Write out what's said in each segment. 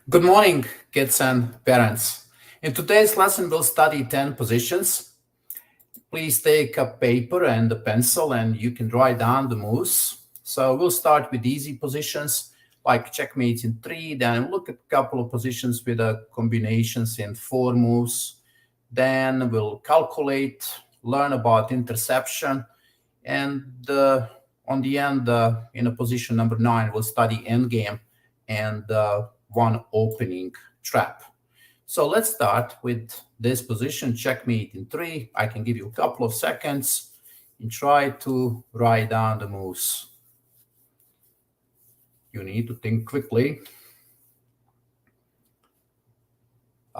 Good morning, kids and parents. In today's lesson, we'll study 10 positions. Please take a paper and a pencil and you can write down the moves. So we'll start with easy positions like checkmate in 3, then look at a couple of positions with combinations in 4 moves. Then we'll calculate, learn about interception, and on the end, in a position number 9, we'll study endgame and one opening trap. So let's start with this position, checkmate in 3. I can give you a couple of seconds and try to write down the moves. You need to think quickly.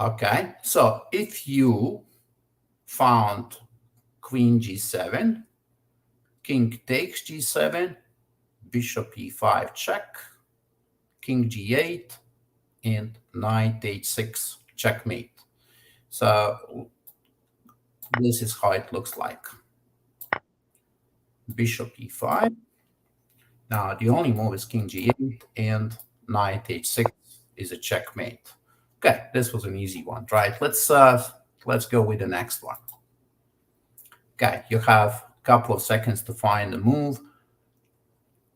Okay, so if you found queen g7, king takes g7, bishop e5 check, king g8, and knight h6 checkmate. So this is how it looks like. Bishop e5. Now the only move is king g8 and knight h6 is a checkmate. Okay, this was an easy one, right? Let's go with the next one. Okay, you have a couple of seconds to find the move.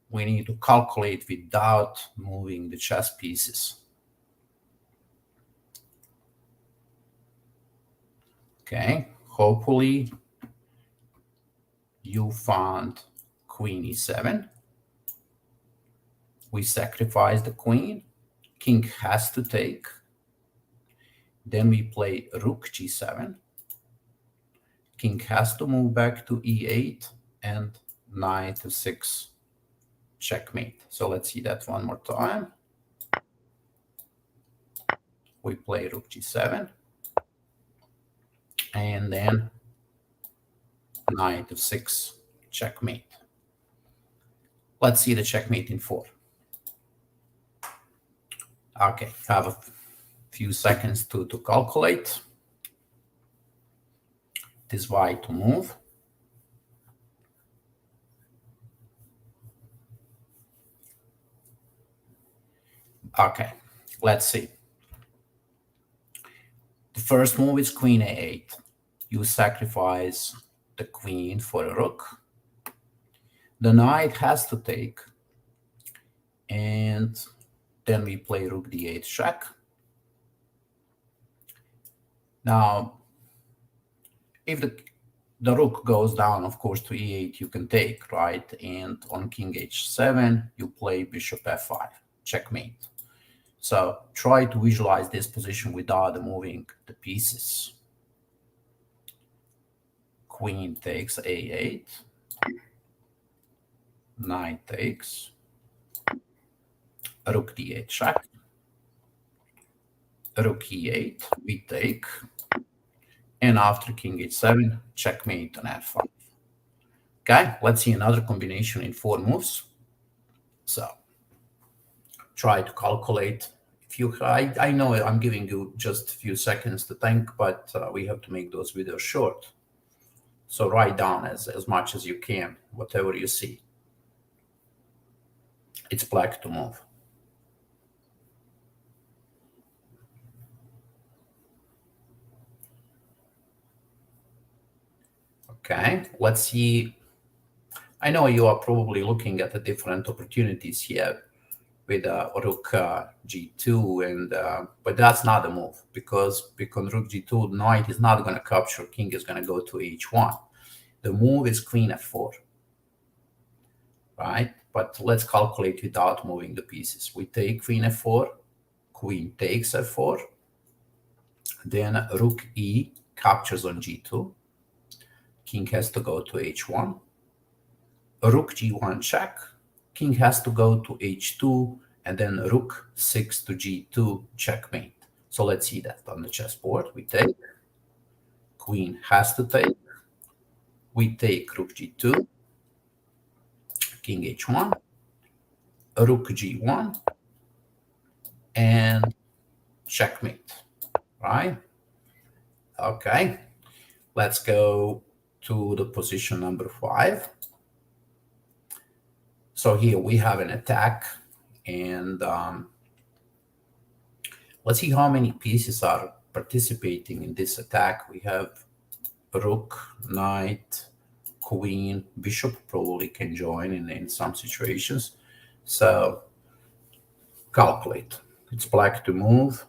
We need to calculate without moving the chess pieces. Okay, hopefully you found queen e7. We sacrifice the queen. King has to take. Then we play rook g7. King has to move back to e8 and knight to 6 checkmate. So let's see that one more time. We play rook g7. And then knight to 6 checkmate. Let's see the checkmate in 4. Okay, have a few seconds to calculate. This white to move. Okay, let's see. The first move is queen a8. You sacrifice the queen for a rook. The knight has to take. And then we play rook d8 check. Now, if the rook goes down, of course, to e8, you can take, right? And on king h7, you play bishop f5, checkmate. So try to visualize this position without moving the pieces. Queen takes a8, knight takes, rook d8 check, rook e8, we take, and after king h7, checkmate on f5. Okay, let's see another combination in 4 moves. So try to calculate. If you, I know I'm giving you just a few seconds to think, but we have to make those videos short. So write down as much as you can, whatever you see. It's black to move. Okay, let's see. I know you are probably looking at the different opportunities here with rook g2, and but that's not the move, because rook g2, knight is not going to capture, king is going to go to h1. The move is queen f4, right? But let's calculate without moving the pieces. We take queen f4, queen takes f4, then rook e captures on g2, king has to go to h1, rook g1 check, king has to go to h2, and then rook 6 to g2 checkmate. So let's see that on the chessboard. We take, queen has to take, we take rook g2, king h1, rook g1, and checkmate, right? Okay, let's go to the position number 5. So here we have an attack, and Let's see how many pieces are participating in this attack. We have rook, knight, queen, bishop probably can join in some situations. So calculate. It's black to move.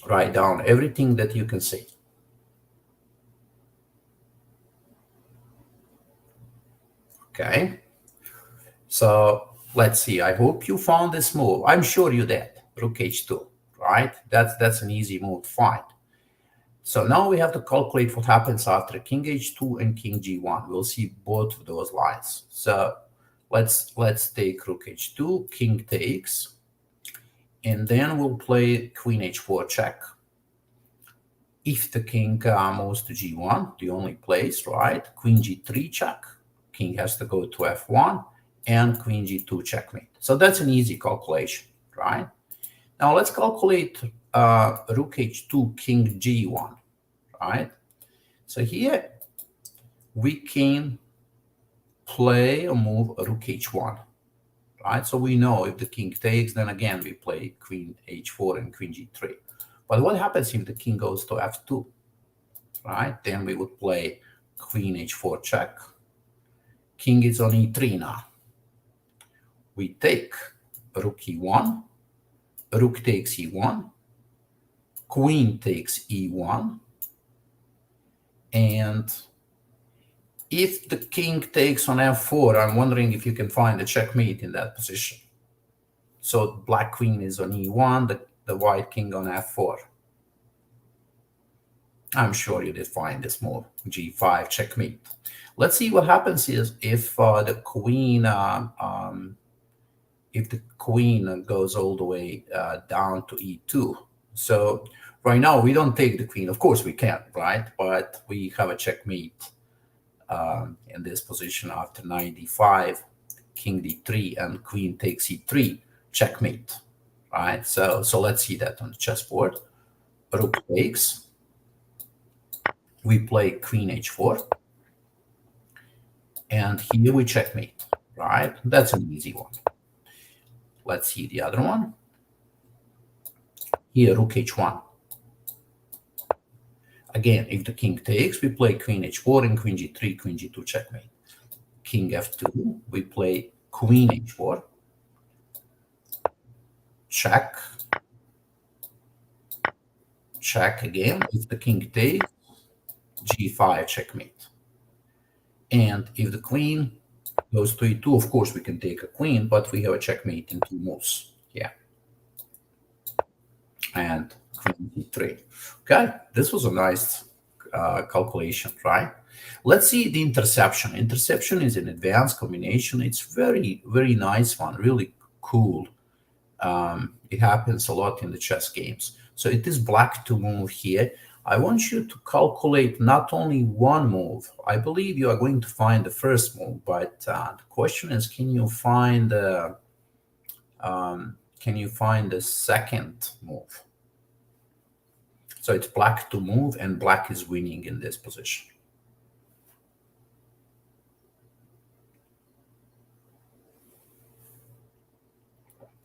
Write down everything that you can see. Okay. So let's see. I hope you found this move. I'm sure you did. Rook h2, right? That's an easy move to find. So now we have to calculate what happens after king h2 and king g1. We'll see both of those lines. So let's take rook h2, king takes, and then we'll play queen h4 check. If the king moves to g1, the only place, right? Queen g3 check. King has to go to f1, and queen g2 checkmate. So that's an easy calculation, right? Now let's calculate rook h2, king g1, right? So here we can play a move rook h1, right? So we know if the king takes, then again we play queen h4 and queen g3. But what happens if the king goes to f2, right? Then we would play queen h4 check. King is on e3 now. We take rook e1, rook takes e1, queen takes e1, and if the king takes on f4, I'm wondering if you can find a checkmate in that position. So black queen is on e1, the white king on f4. I'm sure you did find this move, g5 checkmate. Let's see what happens is if the queen goes all the way down to e2. So right now we don't take the queen. Of course we can, right? But we have a checkmate in this position after knight d5, king d3, and queen takes e3, checkmate, right? So let's see that on the chessboard. Rook takes. We play queen h4. And here we checkmate, right? That's an easy one. Let's see the other one. Here, rook h1. Again, if the king takes, we play queen h4 and queen g3, queen g2 checkmate. King f2, we play queen h4. Check. Check again. If the king takes, g5 checkmate. And if the queen goes to e2, of course we can take a queen, but we have a checkmate in two moves. Yeah. And queen e3. Okay, this was a nice calculation, right? Let's see the interception. Interception is an advanced combination. It's very, very nice one, really cool. It happens a lot in the chess games. So it is black to move here. I want you to calculate not only one move. I believe you are going to find the first move, but the question is, can you find the second move? So it's black to move, and black is winning in this position.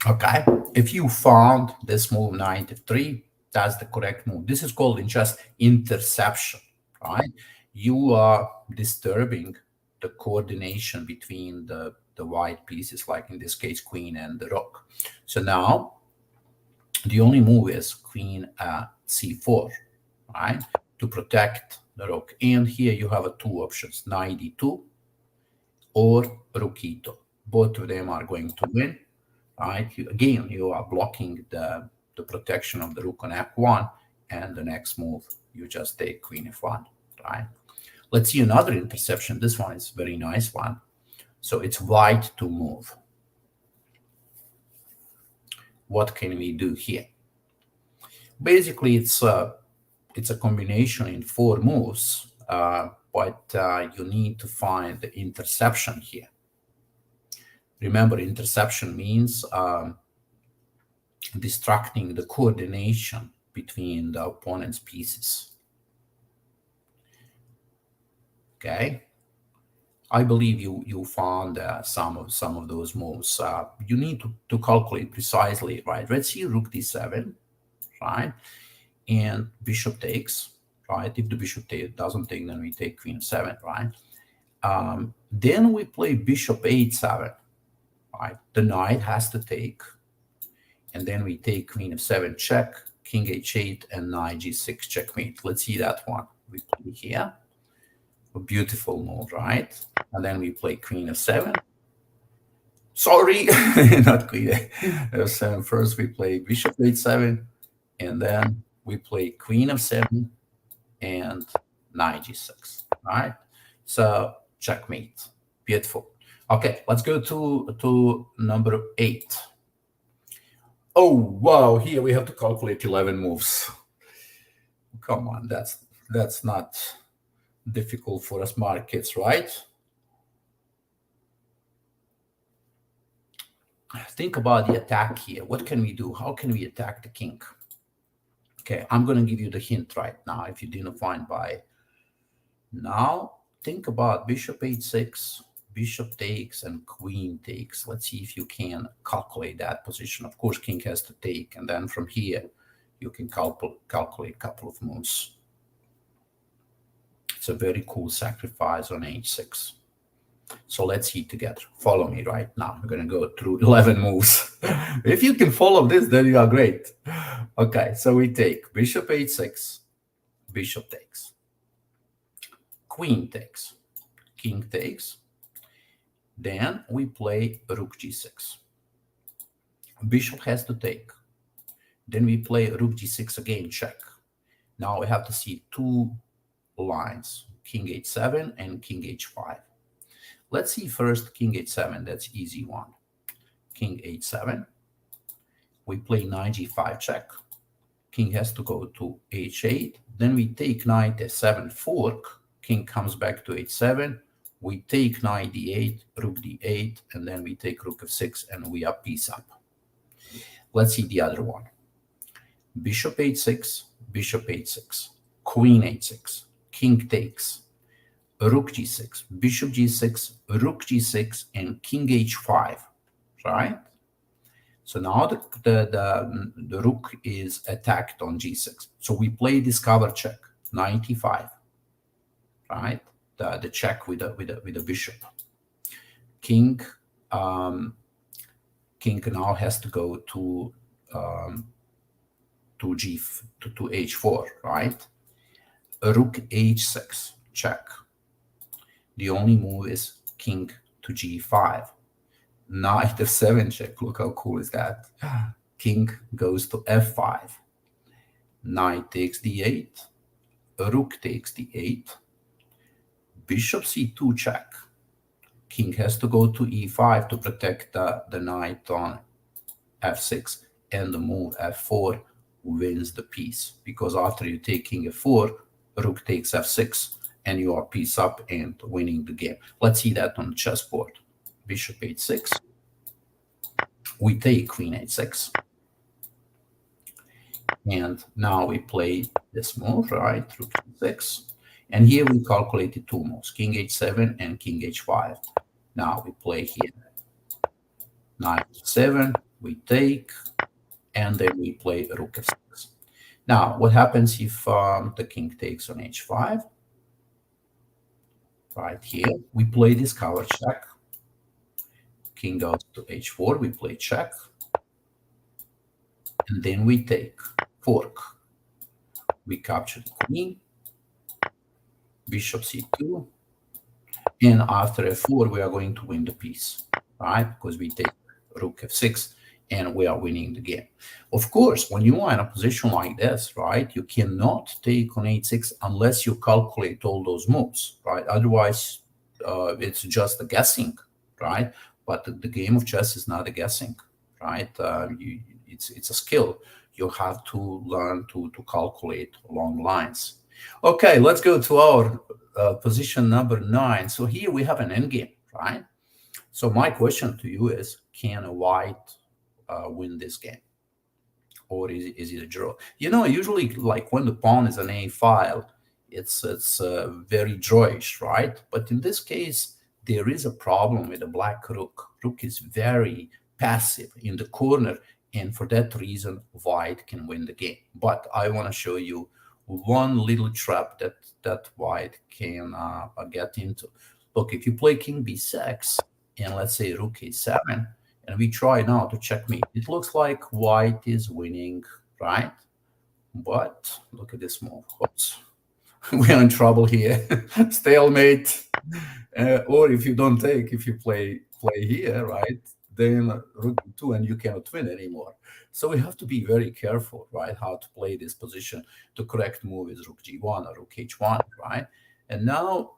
Okay, if you found this move knight f3, that's the correct move. This is called in chess interception, right? You are disturbing the coordination between the white pieces, like in this case, queen and the rook. So now the only move is queen c4, right, to protect the rook. And here you have two options, knight e2 or rook e2. Both of them are going to win, right? Again, you are blocking the protection of the rook on f1, and the next move, you just take queen f1, right? Let's see another interception. This one is a very nice one. So it's white to move. What can we do here? Basically, it's a combination in 4 moves, but you need to find the interception here. Remember, interception means distracting the coordination between the opponent's pieces. Okay, I believe you found some of those moves. You need to calculate precisely, right? Let's see rook d7, right? And bishop takes, right? If the bishop doesn't take, then we take queen f7, right? Then we play bishop h7, right? The knight has to take, and then we take queen f7 check, king h8, and knight g6 checkmate. Let's see that one. We play here. A beautiful move, right? And then we play queen f7. Sorry, not queen f7. First we play bishop h7, and then we play queen f7 and knight g6. All right, so checkmate. Beautiful. Okay, let's go to number 8. Oh wow, here we have to calculate 11 moves. Come on, that's not difficult for us smart kids, right? Think about the attack here. What can we do? How can we attack the king? Okay, I'm going to give you the hint right now if you didn't find by now. Think about bishop h6, bishop takes, and queen takes. Let's see if you can calculate that position. Of course, king has to take, and then from here, you can calculate a couple of moves. It's a very cool sacrifice on h6. So let's see together. Follow me right now. We're going to go through 11 moves. If you can follow this, then you are great. Okay, so we take bishop h6, bishop takes, queen takes, king takes. Then we play rook g6. Bishop has to take. Then we play rook g6 again, check. Now we have to see two lines, king h7 and king h5. Let's see first king h7. That's easy one. King h7. We play knight g5 check. King has to go to h8. Then we take knight f7 fork. King comes back to h7. We take knight d8, rook d8, and then we take rook f6, and we are piece up. Let's see the other one. Bishop h6, bishop h6, queen h6, king takes, rook g6, bishop g6, rook g6, and king h5, right? So now the rook is attacked on g6. So we play discover check, knight e5, right? The check with the bishop. King now has to go to h4, right? Rook h6 check. The only move is king to g5. Knight f7 check. Look how cool is that. King goes to f5. Knight takes d8. Rook takes d8. Bishop c2 check. King has to go to e5 to protect the knight on f6. And the move f4 wins the piece. Because after you take king f4, rook takes f6. And you are piece up and winning the game. Let's see that on the chessboard. Bishop h6. We take queen h6. And now we play this move, right? Rook h6. And here we calculated two moves, king h7 and king h5. Now we play here. Knight f7, we take, and then we play rook f6. Now, what happens if the king takes on h5? Right here, we play discover check. King goes to h4, we play check. And then we take fork. We capture the queen. Bishop c2. And after f4, we are going to win the piece, right? Because we take rook f6 and we are winning the game. Of course, when you are in a position like this, right, you cannot take on h6 unless you calculate all those moves, right? Otherwise, it's just a guessing, right? But the game of chess is not a guessing, right? It's a skill. You have to learn to calculate long lines. Okay, let's go to our position number 9. So here we have an endgame, right? So my question to you is, can a white win this game? Or is it a draw? You know, usually like when the pawn is an a file, it's very drawish, right? But in this case, there is a problem with the black rook. Rook is very passive in the corner, and for that reason, white can win the game. But I want to show you one little trap that white can get into. Look, if you play king b6, and let's say rook a7, and we try now to checkmate, it looks like white is winning, right? But look at this move. Oops. We're in trouble here. Stalemate. Or if you don't take, if you play here, right, then rook b2 and you cannot win anymore. So we have to be very careful, right, how to play this position. The correct move is rook g1 or rook h1, right? And now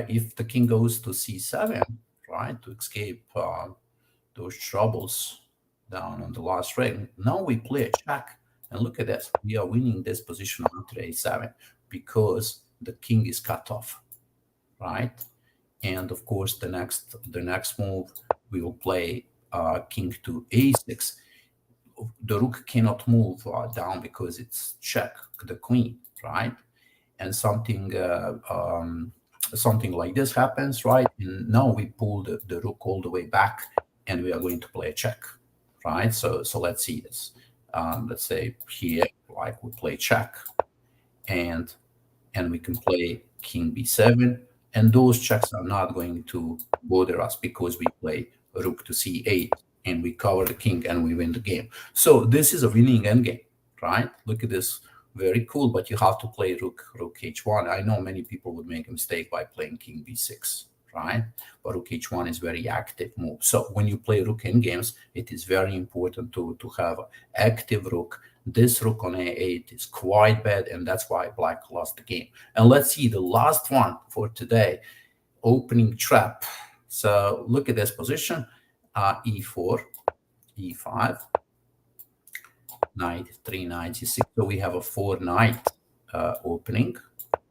if the king goes to c7, right, to escape those troubles down on the last ring, now we play a check. And look at this. We are winning this position after a7 because the king is cut off, right? And of course, the next move, we will play king to a6. The rook cannot move down because it's check the queen, right? And something like this happens, right? And now we pull the rook all the way back, and we are going to play a check, right? So let's see this. Let's say here, like we play check, and we can play king b7, and those checks are not going to bother us because we play rook to c8, and we cover the king, and we win the game. So this is a winning endgame, right? Look at this. Very cool, but you have to play rook h1. I know many people would make a mistake by playing king b6, right? But rook h1 is very active move. So when you play rook in games, it is very important to have an active rook. This rook on a8 is quite bad, and that's why black lost the game. And let's see the last one for today, opening trap. So look at this position, e4, e5, knight 3, knight c6. So we have a 4 knight opening,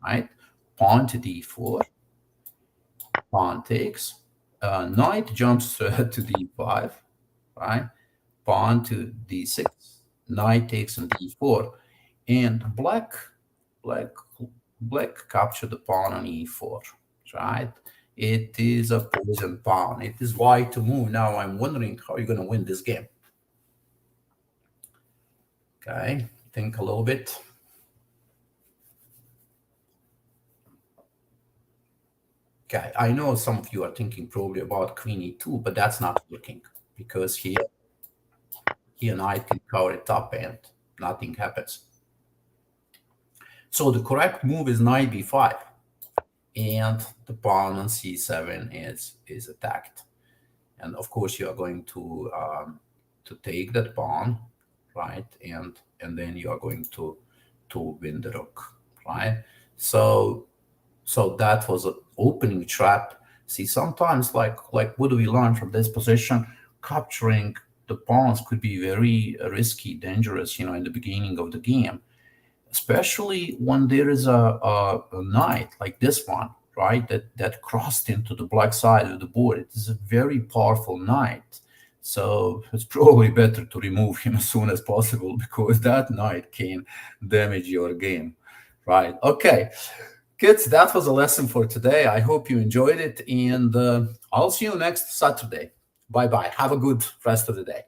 right? Pawn to d4, pawn takes, knight jumps to d5, right? Pawn to d6, knight takes on d4, and black captured the pawn on e4, right? It is a poison pawn. It is white to move. Now I'm wondering how you're going to win this game. Okay, think a little bit. Okay, I know some of you are thinking probably about queen e2, but that's not working because here knight can cover it up and nothing happens. So the correct move is knight b5, and the pawn on c7 is attacked. And of course you are going to take that pawn, right? And then you are going to win the rook, right? So that was an opening trap. See, sometimes like what do we learn from this position? Capturing the pawns could be very risky, dangerous, in the beginning of the game, especially when there is a knight like this one, right? That crossed into the black side of the board. It is a very powerful knight. So it's probably better to remove him as soon as possible because that knight can damage your game, right? Okay, kids, that was a lesson for today. I hope you enjoyed it, and I'll see you next Saturday. Bye-bye. Have a good rest of the day.